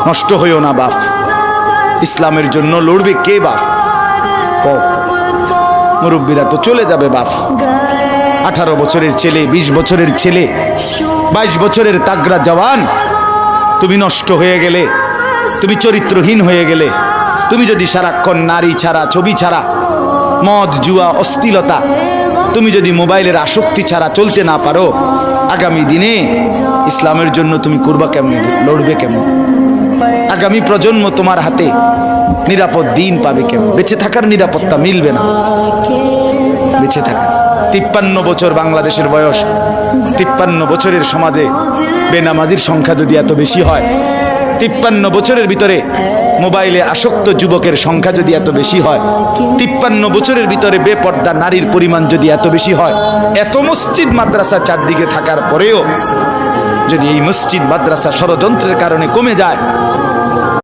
নষ্ট হইও না বাপ। ইসলামের জন্য লড়বে কে বাপ? ক মুরব্বীরা তো চলে যাবে বাপ। 18 বছরের ছেলে, 20 বছরের ছেলে, 22 বছরের তাগড়া জওয়ান, তুমি নষ্ট হয়ে গেলে, তুমি চরিত্রহীন হয়ে গেলে, তুমি যদি সারাক্ষণ নারী ছাড়া, ছবি ছাড়া, মদ জুয়া অশ্লীলতা, তুমি যদি মোবাইলের আসক্তি ছাড়া চলতে না পারো, আগামী দিনে ইসলামের জন্য তুমি করবা কেমনে, লড়বে কেমন? আগামী প্রজন্ম তোমার হাতে নিরাপদ দিন পাবে কেমন? বেঁচে থাকার নিরাপত্তা মিলবে না। বেঁচে থাকা 53 বছর বাংলাদেশের বয়স, 53 বছরের সমাজে বেনামাজির সংখ্যা যদি এত বেশি হয়, 53 বছরের ভিতরে মোবাইলে আসক্ত যুবকের সংখ্যা যদি এত বেশি হয়, 53 বছরের ভিতরে বেপর্দা নারীর পরিমাণ যদি এত বেশি হয়, এত মসজিদ মাদ্রাসা চারদিকে থাকার পরেও যদি এই মসজিদ মাদ্রাসা ষড়যন্ত্রের কারণে কমে যায়,